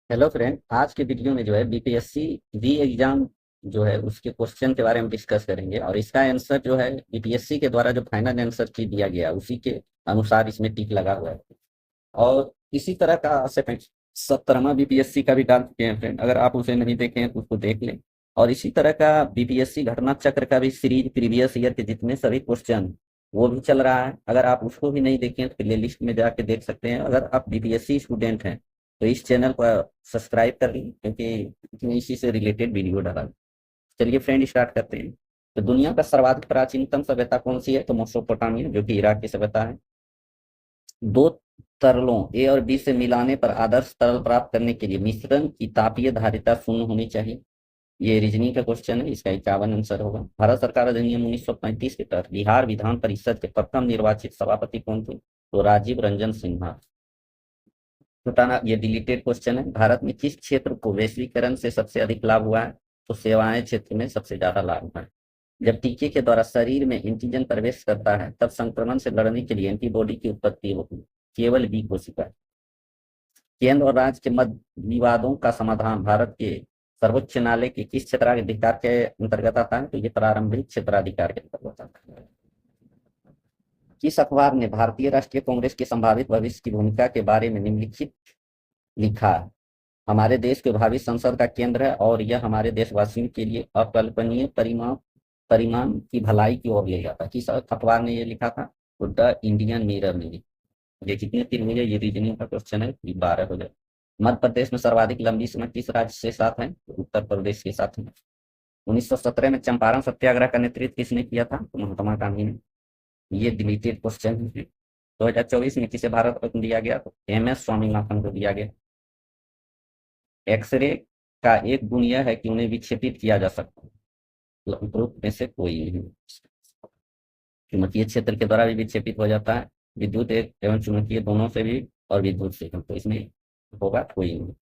Hello friend, आज के video में जो है बीपीएससी री एग्जाम जो है उसके क्वेश्चन के बारे में डिस्कस करेंगे और इसका आंसर जो है बीपीएससी के द्वारा जो फाइनल आंसर की दिया गया उसी के अनुसार इसमें टिक लगा हुआ है। और इसी तरह का 17वां बीपीएससी का भी डाल चुके हैं फ्रेंड, अगर आप उसे नहीं देखे हैं तो उसको देख लें। और इसी तरह का बीपीएससी घटना चक्र का भी सीरीज प्रीवियस ईयर के जितने सभी क्वेश्चन वो भी चल रहा है। अगर आप उसको भी नहीं देखें तो प्ले लिस्ट में जाके देख सकते हैं। अगर आप बीपीएससी स्टूडेंट हैं तो इस चैनल को सब्सक्राइब कर लीजिए, क्योंकि इसमें इसी से रिलेटेड वीडियो डाला। चलिए फ्रेंड, स्टार्ट करते हैं। तो दुनिया का सर्वाधिक प्राचीनतम सभ्यता कौन सी है? तो मेसोपोटामिया, जो कि इराक की सभ्यता है। दो तरलों ए और बी से मिलाने पर आदर्श तरल प्राप्त करने के लिए मिश्रण की तापीय धारिता शून्य होनी चाहिए। ये रीजनिंग का क्वेश्चन है, इसका 51 आंसर होगा। भारत सरकार अधिनियम 1935 के तहत बिहार विधान परिषद के प्रथम निर्वाचित सभापति कौन थे? तो राजीव रंजन सिन्हा। छुटाना, ये डिलीटेड क्वेश्चन है। भारत में किस क्षेत्र को वैश्वीकरण से सबसे अधिक लाभ हुआ है? तो सेवाएं क्षेत्र में सबसे ज्यादा लाभ हुआ है। जब टीके के द्वारा शरीर में एंटीजन प्रवेश करता है तब संक्रमण से लड़ने के लिए एंटीबॉडी की उत्पत्ति होती है, केवल बी कोशिका। केंद्र और राज्य के मध्य विवादों का समाधान भारत के सर्वोच्च न्यायालय के किस क्षेत्राधिकार के अंतर्गत आता है? तो ये प्रारंभिक क्षेत्राधिकार के अंतर्गत आता है। किस अखबार ने भारतीय राष्ट्रीय कांग्रेस के संभावित भविष्य की भूमिका के बारे में निम्नलिखित लिखा है? हमारे देश के भावी संसद का केंद्र है और यह हमारे देशवासियों के लिए अकल्पनीय परिमाण परिमाण की भलाई की ओर ले जाता है। किस अखबार ने ये लिखा था? तो द इंडियन मिरर ने। ये कितने तीन हो गए? ये रीजनिंग का क्वेश्चन है, 12 हो गए। मध्य प्रदेश में सर्वाधिक लंबी सीमा किस राज्य से साथ है? तो उत्तर प्रदेश के साथ है। 1917 में चंपारण सत्याग्रह का नेतृत्व किसने किया था? तो महात्मा गांधी ने। ये डिलीटेड क्वेश्चन है। 2024 में किसे भारत रत्न दिया गया? तो MS स्वामीनाथन को दिया गया। एक्सरे का एक गुण यह है कि उन्हें विक्षेपित किया जा सकता है, उपरोक्त में से कोई नहीं। चुंबकीय क्षेत्र के द्वारा भी विक्षेपित हो जाता है, विद्युत एक एवं चुंबकीय दोनों से भी, और विद्युत से, तो इसमें होगा कोई नहीं।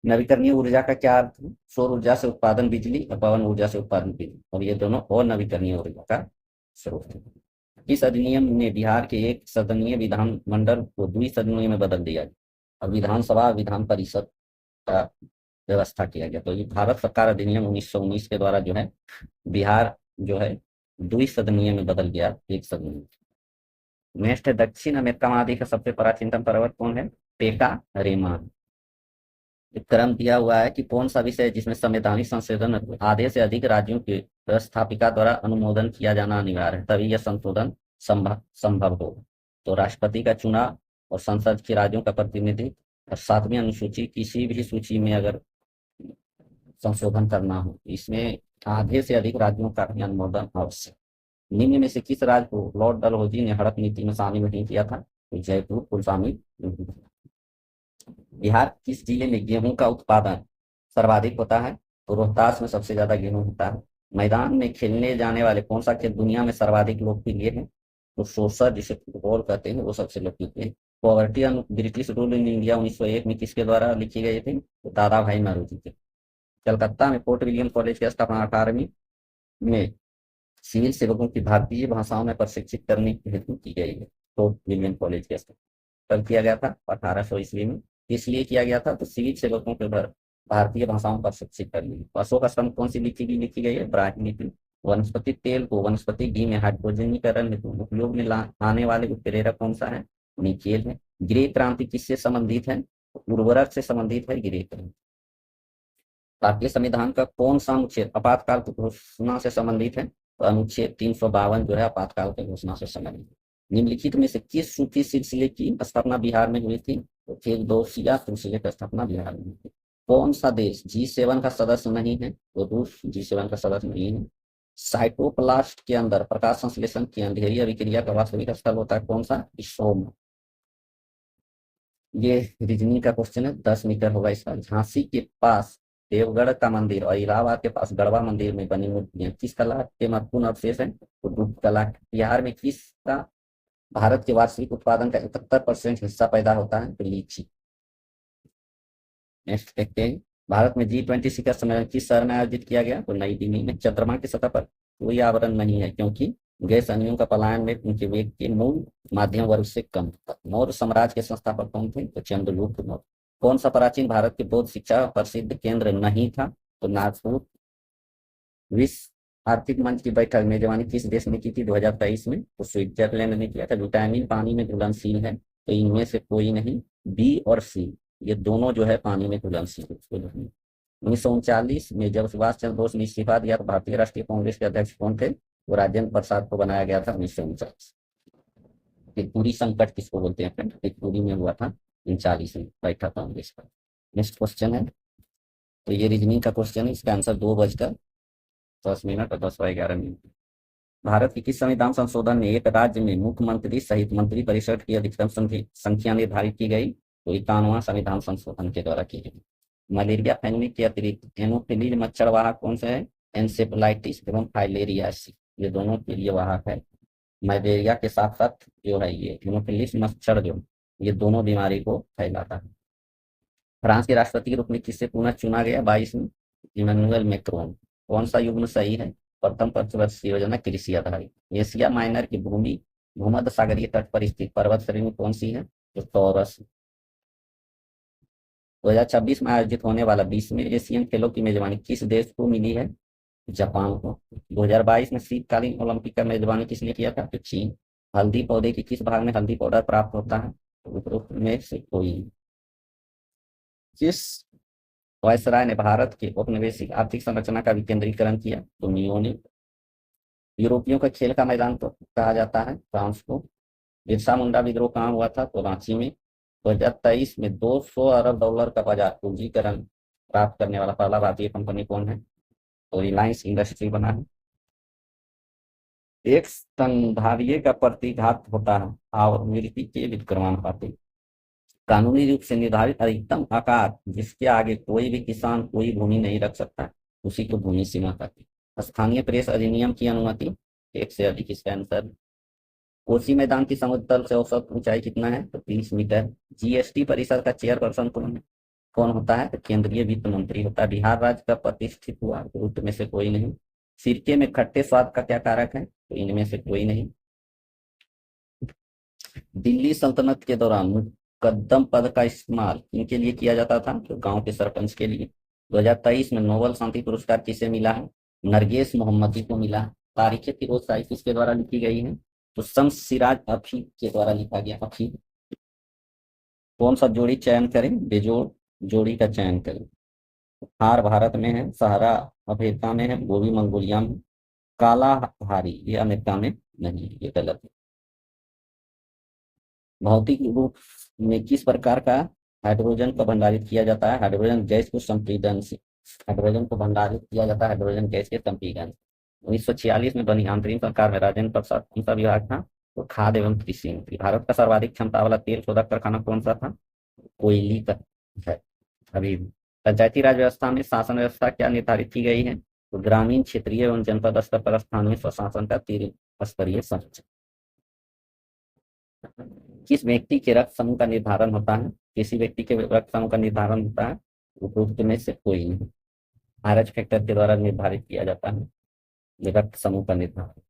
नवीकरणीय ऊर्जा का क्या अर्थ है? सौर ऊर्जा से उत्पादन बिजली और पवन ऊर्जा से उत्पादन बिजली, और ये दोनों और नवीकरणीय ऊर्जा का स्रोत है। इस अधिनियम ने बिहार के एक सदनीय विधान मंडल को द्विसदनीय में बदल दिया और विधानसभा विधान परिषद का व्यवस्था किया गया। तो ये भारत सरकार अधिनियम 1919 के द्वारा जो है बिहार जो है द्विसदनीय में बदल गया एक सदनीय। नेक्स्ट है, दक्षिण अमेरिका महाद्वीप का सबसे प्राचीनतम पर्वत कौन है? पेका रेमान। क्रम दिया हुआ है कि कौन सा विषय जिसमें संवैधानिक संशोधन आधे से अधिक राज्यों के व्यवस्थापिका द्वारा अनुमोदन किया जाना अनिवार्य है, तभी यह संशोधन संभव होगा। तो राष्ट्रपति का चुनाव और संसद के राज्यों का प्रतिनिधित्व और 7वीं अनुसूची किसी भी सूची में अगर संशोधन करना हो, इसमें आधे से अधिक राज्यों का भी अनुमोदन आवश्यक। निम्न में से किस राज्य को लॉर्ड डलहौजी ने हड़प नीति में शामिल नहीं किया था? तो जयपुर को शामिल नहीं किया। बिहार किस जिले में गेहूं का उत्पादन सर्वाधिक होता है? तो रोहतास में सबसे ज्यादा गेहूं होता है। मैदान में खेलने जाने वाले कौन सा खेल दुनिया में सर्वाधिक लोकप्रिय है? तो सोसर, जिसे फुटबॉल कहते हैं, वो सबसे लोकप्रिय है। Poverty and British rule in India 1901 में किसके द्वारा लिखी गई थी? तो दादा भाई नौरोजी के। कलकत्ता में फोर्ट विलियम कॉलेज की स्थापना 18वीं में सिविल सेवकों की भारतीय भाषाओं में प्रशिक्षित करने के हेतु की गई है। फोर्ट विलियम कॉलेज की स्थापना कब किया गया था? 1800 ईस्वी में। इसलिए किया गया था तो सिविल सेवकों के भारतीय भाषाओं पर शिक्षित करनी। अशोक स्तंभ कौन सी लिखी गई है? ब्राह्मी लिपि। वनस्पति तेल को वनस्पति घी में हाइड्रोजनीकरण हेतु उपयोग में आने वाले उत्प्रेरक कौन सा है? निकेल है। गृह क्रांति किससे संबंधित है? उर्वरक से संबंधित है गृह क्रांति। भारतीय संविधान का कौन सा अनुच्छेद आपातकाल की घोषणा से संबंधित है? तो अनुच्छेद 352 जो है आपातकाल की घोषणा से संबंधित। निम्नलिखित में से किस सूफी सिलसिले की स्थापना बिहार में हुई थी? तो फिरदौसिया सिलसिले की स्थापना बिहार में हुई थी। कौन सा देश G7 का सदस्य नहीं है? तो रूस G7 का सदस्य नहीं है। साइटोप्लास्ट के अंदर प्रकाश संश्लेषण की अंधेरी अभिक्रिया का वास्तविक स्थल होता है कौन सा? स्ट्रोमा। ये रीजनिंग का क्वेश्चन है, 10 मीटर होगा इसका। झांसी के पास देवगढ़ का मंदिर और इलाहाबाद के पास गढ़वा मंदिर में बनी मूर्तियां किस कला के महत्वपूर्ण अवशेष हैं? तो गुप्त कला। बिहार में किसका भारत के वार्षिक उत्पादन का 71% हिस्सा पैदा होता है? तो लीची। नेक्स्ट देखते हैं, भारत में G20 शिखर सम्मेलन किस शहर में आयोजित किया गया? तो नई दिल्ली में। चंद्रमा की सतह पर कोई आवरण नहीं है क्योंकि गैस अणुओं का पलायन में उनके वेग के मूल माध्यम वर्ग से कम था। मौर्य साम्राज्य के संस्थापक कौन थे? तो चंद्रगुप्त मौर्य। कौन सा प्राचीन भारत के बौद्ध शिक्षा प्रसिद्ध केंद्र नहीं था? तो नागपुर। विश्व आर्थिक मंच की बैठक मेजबानी किस देश ने की थी 2023 में? तो स्विट्जरलैंड ने किया था। विटामिन पानी में घुलनशील है, तो इनमें से कोई नहीं, बी और सी, ये दोनों जो है पानी में घुलनशील है। 1939 में जब सुभाष चंद्र बोस ने इस्तीफा दिया तो भारतीय राष्ट्रीय कांग्रेस के अध्यक्ष कौन थे? वो राजेंद्र प्रसाद को बनाया गया था 1939। त्रिपुरी संकट किसको बोलते हैं फ्रेंड? त्रिपुरी में हुआ था 39 में बैठा कांग्रेस का। नेक्स्ट क्वेश्चन है, तो ये रीजनिंग का क्वेश्चन है, इसका आंसर 2:10 और 10:11। भारत की किस संविधान संशोधन में एक राज्य में मुख्यमंत्री सहित मंत्रिपरिषद की अधिकतम संख्या निर्धारित की गई? तो 51वां संविधान संशोधन के द्वारा की गई। मलेरिया फैलने के अतिरिक्त एनोफिलीज मच्छर वाहक कौन सा है? एनसेफेलाइटिस एवं फाइलेरियासिस, ये दोनों के लिए वाहक है। मलेरिया के साथ साथ जो है ये एनोफिलीज मच्छर जो ये दोनों बीमारी को फैलाता है। फ्रांस के राष्ट्रपति के रूप में किससे पुनः चुना गया 22 में? Emmanuel Macron. कौन सा युग्म सही है? प्रथम पंचवर्षीय योजना कृषि आधारित। एशिया माइनर की भूमि भूमध्य सागरीय तट पर स्थित पर्वत श्रेणी कौन सी है? तो टॉरस। 2026 में आयोजित होने वाला 20वें एशियन खेलों की मेजबानी किस देश को मिली है? जापान को। 2022 में शीतकालीन ओलंपिक का मेजबानी किसने किया था? तो चीन। हल्दी पौधे के किस भाग में हल्दी पाउडर प्राप्त होता है? तो उपरोक्त में से कोई। किस वायसराय ने भारत के औपनिवेशिक आर्थिक संरचना का विकेंद्रीकरण किया? तो म्यूनिख। यूरोपियों का खेल का मैदान तो कहा जाता है फ्रांस को। बिरसा मुंडा विद्रोह कहाँ हुआ था? तो रांची में। 2023 में $200 अरब का बाजार पूंजीकरण प्राप्त करने वाला पहला भारतीय कंपनी कौन है? तो रिलायंस इंडस्ट्री बना है। एक स्तनधारी का प्रतिघात होता है आवृत्ति के विक्रमानुपाती। कानूनी रूप से निर्धारित अधिकतम आकार जिसके आगे कोई भी किसान कोई भूमि नहीं रख सकता, उसी को भूमि सीमा कहते हैं। स्थानीय प्रेस अधिनियम की अनुमति एक से अधिक। इसका आंसर। कोसी मैदान की समुद्र तल से औसत ऊंचाई कितना है? तो 30 मीटर। जीएसटी परिषद का चेयरपर्सन कौन होता है? तो केंद्रीय वित्त मंत्री होता है। बिहार राज्य का प्रतिष्ठित हुआ रूट में से कोई नहीं। सिरके में खट्टे स्वाद का क्या कारक है? तो इनमें से कोई नहीं। दिल्ली सल्तनत के दौरान मुकद्दम पद का इस्तेमाल इनके लिए किया जाता था? तो गांव के सरपंच के लिए। 2023 में नोबेल शांति पुरस्कार किसे मिला है? नरगेस मोहम्मदी को मिला है। तारीख फिरोज शाही किसके द्वारा लिखी गई है? तो शम्स सिराज अफी के द्वारा लिखा गया। अफी। कौन सा जोड़ी चयन करें? बेजोड़ जोड़ी का चयन करें। हार भारत में है, सहारा अफ्रीका में है, गोबी मंगोलिया में। काला हारी ये अमेरिका में नहीं, ये गलत है। भौतिक रूप में किस प्रकार का हाइड्रोजन को भंडारित किया जाता है? हाइड्रोजन गैस को संपीड़न से। हाइड्रोजन को भंडारित किया जाता है हाइड्रोजन गैस के संपीड़न। 1946 में बनी अंतरिम सरकार में राजेंद्र प्रसाद कौन सा विभाग था? तो खाद्य एवं कृषि मंत्री। भारत का सर्वाधिक क्षमता वाला तेल शोधक कारखाना कौन सा था? कोयली का है अभी। पंचायती राज व्यवस्था में शासन व्यवस्था क्या निर्धारित की गई है? तो ग्रामीण क्षेत्रीय एवं जनपद स्तर पर स्थानीय स्वशासन का 3 स्तरीय संरचना। किस व्यक्ति के रक्त समूह का निर्धारण होता है? किसी व्यक्ति के रक्त समूह का निर्धारण होता है? उपरोक्त में से कोई नहीं। आरएच फैक्टर के द्वारा निर्धारित किया जाता है रक्त समूह का निर्धारण।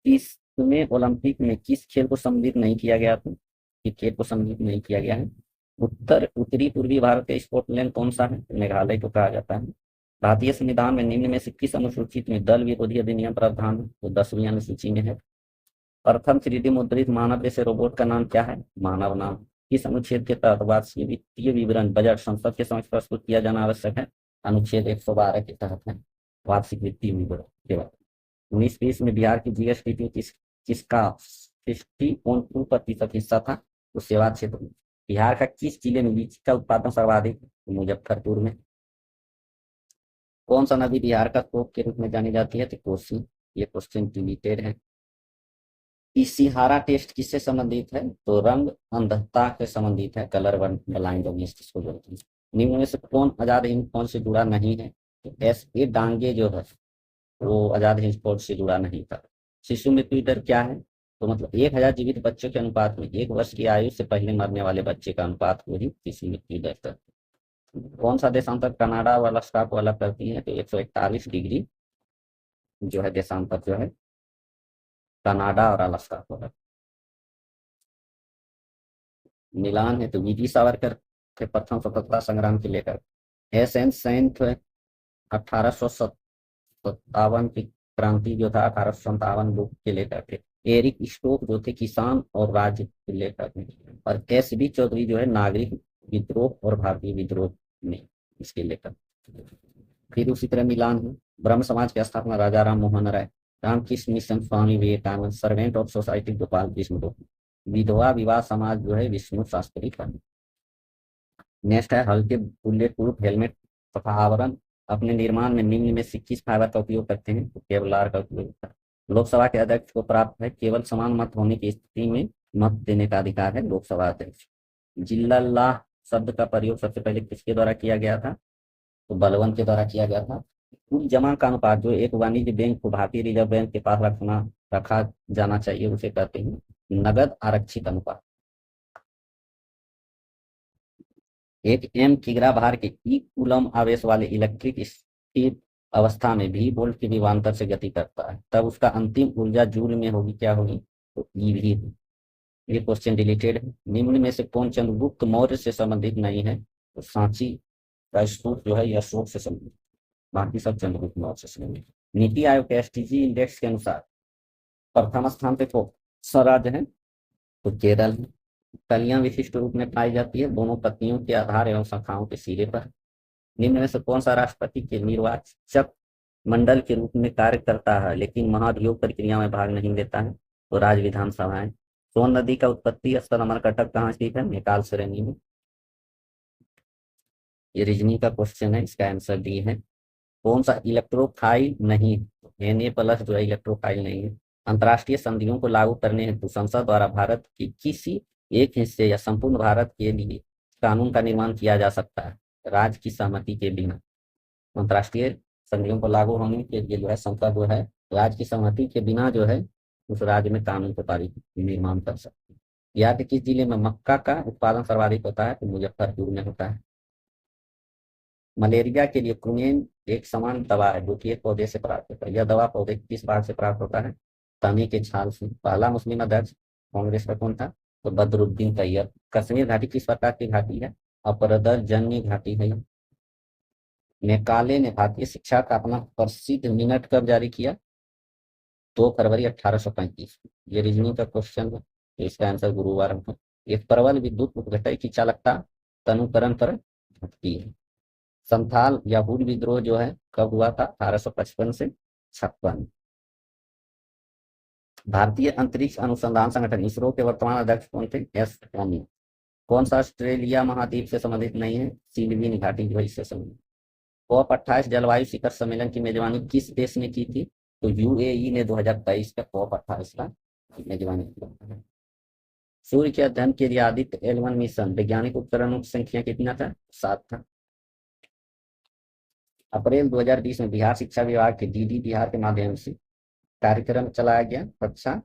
इसमें ओलंपिक में किस खेल को सम्मिलित नहीं किया गया था? क्रिकेट को सम्मिलित नहीं किया गया है। उत्तरी पूर्वी भारत का स्कॉटलैंड कौन सा है? मेघालय को कहा जाता है। भारतीय संविधान में निम्न में से किस अनुसूचित में दल विरोधी अधिनियम प्रावधान? तो 10वीं अनुसूची में है। प्रथम 3D मुद्रित मानव जैसे रोबोट का नाम क्या है? मानव नाम। इस अनुच्छेद के तहत वार्षिक वित्तीय विवरण बजट संसद के समक्ष प्रस्तुत किया जाना आवश्यक है? अनुच्छेद 112 के तहत है वार्षिक वित्तीय विवरण के बाद। 1920 में बिहार की जीएसटी किसका 60.2% हिस्सा था? तो सेवा क्षेत्र में। बिहार का किस जिले में लीची का उत्पादन सर्वाधिक? मुजफ्फरपुर में। कौन सा नदी बिहार का कोक के रूप में जानी जाती है? तो कोसी। ये क्वेश्चन लिमिटेड है। इशिहारा टेस्ट किससे संबंधित है? तो रंग अंधता से संबंधित है, कलर ब्लाइंडनेस जिसको बोलते हैं। निम्न में से कौन आजाद हिंद फौज से जुड़ा नहीं है? तो S.A. डांगे जो है वो आजाद हिंद फौज से जुड़ा नहीं था। शिशु मृत्यु दर क्या है? तो मतलब 1000 जीवित बच्चों के अनुपात में 1 वर्ष की आयु से पहले मरने वाले बच्चे का अनुपात को ही शिशु मृत्यु दर कहते हैं। कौन सा देशांतर कनाडा वाला स्टाफ वाला करती है? तो 141 डिग्री जो है देशांतर जो है कनाडा और अलास्का को है। मिलान है तो वीटी सावरकर थे प्रथम स्वतंत्रता संग्राम के लेखक। एस एन सेंट 1857 की क्रांति जो था 1857 बुक के लेखक थे। एरिक स्टोक जो थे किसान और राज्य के लेखक हैं। और एस बी चौधरी जो है नागरिक विद्रोह और भारतीय विद्रोह में इसके लेखक। फिर उसी तरह मिलान है। ब्रह्म समाज की स्थापना Raja Ram Mohan Roy. Ramakrishna mission Swami Vivekananda. Servant of society Gopal Krishna Gokhale. विधवा विवाह समाज जो है विष्णु शास्त्री का। नेक्स्ट है हल्के बुलेट प्रूफ हेलमेट तथा आवरण अपने निर्माण में निम्न में से किस फाइबर का उपयोग करते हैं? तो केवलार का उपयोग होता है। लोकसभा के अध्यक्ष को प्राप्त है केवल समान मत होने की स्थिति में मत देने का अधिकार है लोकसभा अध्यक्ष। जिल्लाल्लाह शब्द का प्रयोग सबसे पहले किसके द्वारा किया गया था? तो बलवंत के द्वारा किया गया था। कुल जमा का अनुपात जो एक वाणिज्य बैंक को भारतीय रिजर्व बैंक के पास रखा जाना चाहिए उसे कहते हैं नगद आरक्षित अनुपात। एक एम किग्रा भार के ई कूलम आवेश वाले इलेक्ट्रिक स्थिर अवस्था में भी वोल्ट के विभवांतर से गति करता है, तब उसका अंतिम ऊर्जा जूल में होगी, क्या होगी? तो ईवी। ये क्वेश्चन डिलीटेड है। निम्न में से कौन चंद्रगुप्त मौर्य से संबंधित नहीं है? तो सांची का स्तूप जो है यह अशोक से संबंधित, बाकी सब चंद्रगुप्त मौर्य से संबंधित। नीति आयोग के एसटीजी इंडेक्स के अनुसार प्रथम स्थान पे कौन सा राज्य है? तो केरल है। कलियां विशिष्ट रूप में पाई जाती है दोनों पत्तियों के आधार एवं शाखाओं के सिरे पर। निम्न में से कौन सा राष्ट्रपति के निर्वाचक मंडल के रूप में कार्य करता है लेकिन महाभियोग प्रक्रिया में भाग नहीं लेता है? तो राज्य विधानसभाएं। सोन नदी का उत्पत्ति स्थल अमरकंटक कहाँ स्थित है? नेपाल श्रेणी में। ये रीजनिंग का क्वेश्चन है, इसका आंसर डी है। कौन सा इलेक्ट्रोफाइल नहीं? Na+ जो है इलेक्ट्रोफाइल नहीं है। अंतर्राष्ट्रीय संधियों को लागू करने हेतु संसद द्वारा भारत के किसी एक हिस्से या संपूर्ण भारत के लिए कानून का निर्माण किया जा सकता है राज्य की सहमति के बिना। अंतर्राष्ट्रीय संधियों को लागू होने के लिए जो है संसद जो है राज्य की सहमति के बिना जो है उस राज्य में कानून को पारित निर्माण कर सकती है। बिहार के किस जिले में मक्का का उत्पादन सर्वाधिक होता है? तो मुजफ्फरपुर में होता है। मलेरिया के लिए क्विनोन एक समान दवा है जो कि एक पौधे से प्राप्त होता है। यह दवा पौधे के किस भाग से प्राप्त होता है? तने के छाल से। पहला मुस्लिम अध्यक्ष कांग्रेस का कौन था? तो बदरुद्दीन तैयब। कश्मीर घाटी किस प्रकार की घाटी है? अपरदरजन्य घाटी है। मैकाले ने भारतीय शिक्षा का अपना प्रसिद्ध मिनट कब जारी किया? 2 फरवरी 1835। ये रीजनिंग का क्वेश्चन है, तो इसका आंसर गुरुवार है। एक प्रबल विद्युत उपघटक की चालकता तनुकरण पर घटती है। संथाल या हूल विद्रोह जो है कब हुआ था? 1855 से 56। भारतीय अंतरिक्ष अनुसंधान संगठन इसरो के वर्तमान अध्यक्ष कौन थे? S Tommy. कौन सा ऑस्ट्रेलिया महाद्वीप से संबंधित नहीं है? सिल्वीन घाटी जो है इससे संबंधित। COP28 जलवायु शिखर सम्मेलन की मेजबानी किस देश ने की थी? तो यूएई ने 2023 का COP28 का मेजबानी किया। सूर्य के अध्ययन के लिए आदित्य L1 मिशन वैज्ञानिक उपकरणों की संख्या कितना था? 7 था। अप्रैल 2020 में बिहार शिक्षा विभाग के डीडी बिहार के माध्यम से कार्यक्रम चलाया गया। कक्षा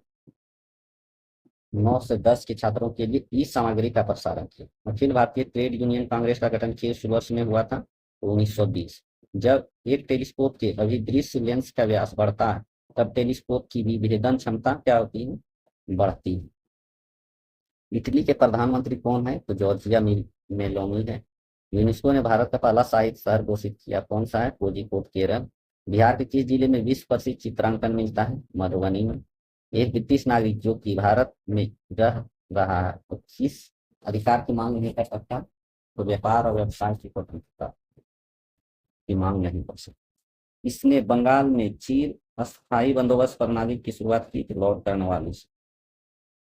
9 से 10 के छात्रों के लिए ई सामग्री का प्रसारण किया। अखिल भारतीय ट्रेड यूनियन कांग्रेस का गठन किस वर्ष में हुआ था? 1920। जब एक टेलीस्कोप के अभिदृश्य लेंस का व्यास बढ़ता है तब टेलीस्कोप की विभेदन क्षमता क्या होती है? बढ़ती है। इटली के प्रधानमंत्री कौन है? तो जॉर्जिया मेलोनी है। यूनेस्को ने भारत का पहला साहित्य शहर घोषित किया, कौन सा है? कोझिकोड केरल। बिहार के किस जिले में विश्व प्रसिद्ध चित्रांकन मिलता है? मधुबनी में। एक ब्रिटिश नागरिक जो कि भारत में रह रहा है तो किस अधिकार की मांग नहीं कर सकता? तो व्यापार और व्यवसाय की स्वतंत्रता की मांग नहीं कर सकता। इसने बंगाल में चीर अस्थायी बंदोबस्त प्रणाली की शुरुआत की थी लॉर्ड कॉर्नवालिस।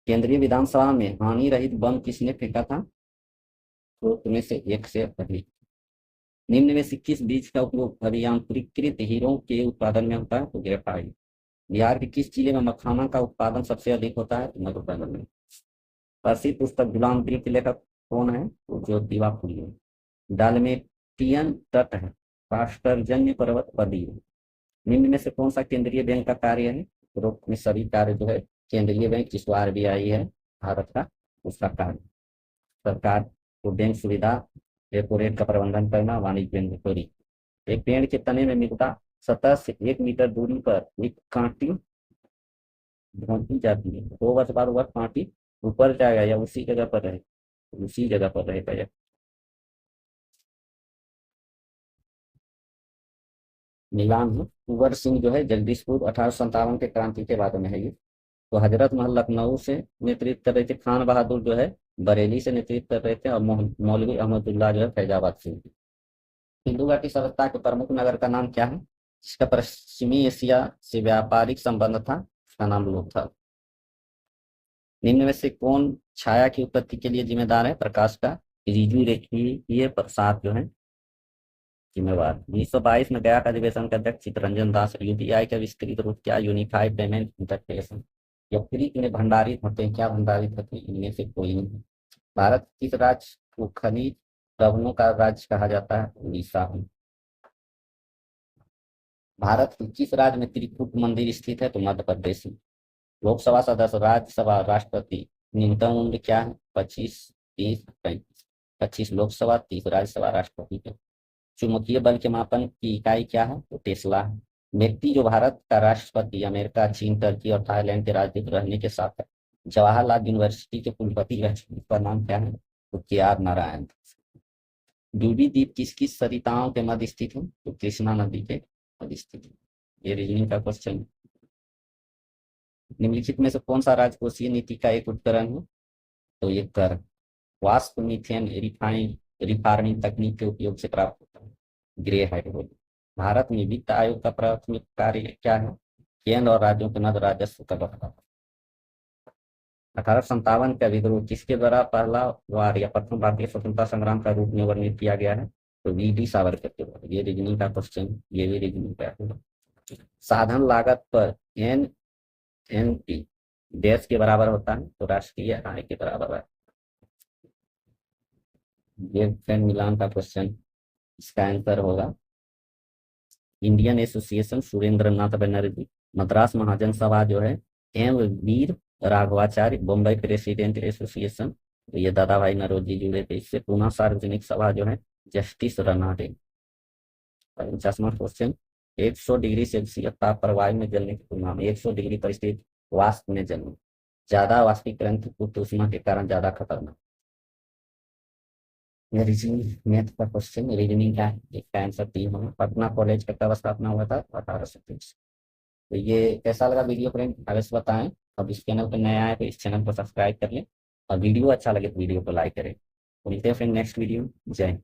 केंद्रीय विधानसभा में हानि रहित बम किसने फेंका था? तो में से एक से अधिक। निम्न में से किस बीज का उपयोग अभियांत्रिकृत हीरों के उत्पादन में होता है? तो ग्रेफाइट। बिहार के किस जिले में मखाना का उत्पादन सबसे अधिक होता है? तो मधुबनी में। प्रसिद्ध पुस्तक गुलाम गिर के लेखक कौन है? तो ज्योतिबा फुले। डालमेटियन तट है राष्ट्रजन्य पर्वत प्रदीप। निम्न में से कौन सा केंद्रीय बैंक का कार्य है? उपरोक्त में सभी कार्य जो है केंद्रीय बैंक जिसको RBI है भारत का, उसका कार्य। सरकार को बैंक सुविधा रेपो रेट का प्रबंधन करना, वाणिज्य बैंक चोरी। एक पेड़ के तने में मृदा सतह से 1 मीटर दूरी पर एक कांटी ढोंकी जाती है। 2 वर्ष बाद वह कांटी ऊपर जाएगा या उसी जगह पर रहेगा? नीलाम है। कुंवर सिंह जो है जगदीशपुर 1857 के क्रांति के बाद में है ये। तो हजरत महल लखनऊ से नेतृत्व कर रहे थे, खान बहादुर जो है बरेली से नेतृत्व कर रहे थे, और मौलवी अहमदुल्ला जो है फैजाबाद से। सिंधु घाटी सभ्यता के प्रमुख नगर का नाम क्या है, जिसका पश्चिमी एशिया से व्यापारिक संबंध था, उसका नाम लोथल। निम्न में से कौन छाया की उत्पत्ति के लिए जिम्मेदार है, प्रकाश का ऋजु रेखीय प्रसाद जो है जिम्मेवार। 1922 में गया का अधिवेशन के अध्यक्ष चित्तरंजन दास। यूपीआई का विस्तृत रूप क्या, यूनिफाइड पेमेंट इंटरफेस। यकृत में भंडारित होते हैं, क्या भंडारित होते हैं, इनमें से कोई नहीं। भारत किस राज्य को खनिज रत्नों का राज्य कहा जाता है, उड़ीसा। भारत के किस राज्य में त्रिकूट मंदिर स्थित है, तो मध्य प्रदेश में। लोकसभा सदस्य, राज्यसभा, राष्ट्रपति न्यूनतम उम्र क्या है, 25, 30, 35। 25 लोकसभा, 30 राज्यसभा, राष्ट्रपति के। चुंबकीय बल के मापन की इकाई क्या है, तो टेस्ला है। व्यक्ति जो भारत का राष्ट्रपति अमेरिका, चीन, टर्की और थाईलैंड के राजदूत रहने के साथ है। जवाहरलाल यूनिवर्सिटी के कुलपति रह का नाम क्या है, तो के आर नारायण। डूबी द्वीप किस किस सरिताओं के मध्य स्थित है, तो कृष्णा नदी के मध्य स्थित है। ये रीजनिंग का क्वेश्चन। निम्नलिखित में से कौन सा राजकोषीय नीति का एक उपकरण है, तो ये कर। वाष्प मीथेन रिफार्मिंग तकनीक के उपयोग से प्राप्त होता है, ग्रे हाइड्रोजन। भारत में वित्त आयोग का प्राथमिक कार्य क्या है, केंद्र और राज्यों के मध्य राजस्व का बंटवारा। 1857 का विद्रोह किसके द्वारा पहला वार या प्रथम भारतीय स्वतंत्रता संग्राम का रूप में वर्णित किया गया है, तो वी डी सावरकर के द्वारा। ये रीजनिंग का क्वेश्चन, ये भी रीजनिंग का है। साधन लागत पर एन देश के बराबर होता है, तो राष्ट्रीय आय के बराबर है। ये फ्रेंड मिलान का क्वेश्चन, इसका आंसर होगा इंडियन एसोसिएशन सुरेंद्र नाथ बनर्जी। मद्रास महाजन सभा जो है एम वीर राघवाचार्य। बॉम्बे प्रेसिडेंट एसोसिएशन, तो ये दादा भाई नरोजी जुड़े थे इससे। पुनः सार्वजनिक सभा जो है जस्टिस रनाडे। 50वां क्वेश्चन, 100 डिग्री सेल्सियस ताप पर वायु में जलने की तुलना में 100 डिग्री पर स्थित वाष्प में जलना ज्यादा वाष्पीकरण की उच्च ऊष्मा के कारण ज्यादा खतरनाक। रीजनिंग मैथ का क्वेश्चन, रीजनिंग का इसका आंसर 3 होगा। पटना कॉलेज का कब स्थापना हुआ था, 1830। तो ये कैसा लगा वीडियो फ्रेंड, अवश्य बताएं। अब इस चैनल पर नया है तो इस चैनल को सब्सक्राइब कर लें, और वीडियो अच्छा लगे तो वीडियो को लाइक करें। तो मिलते हैं फ्रेंड नेक्स्ट वीडियो। जय हिंद।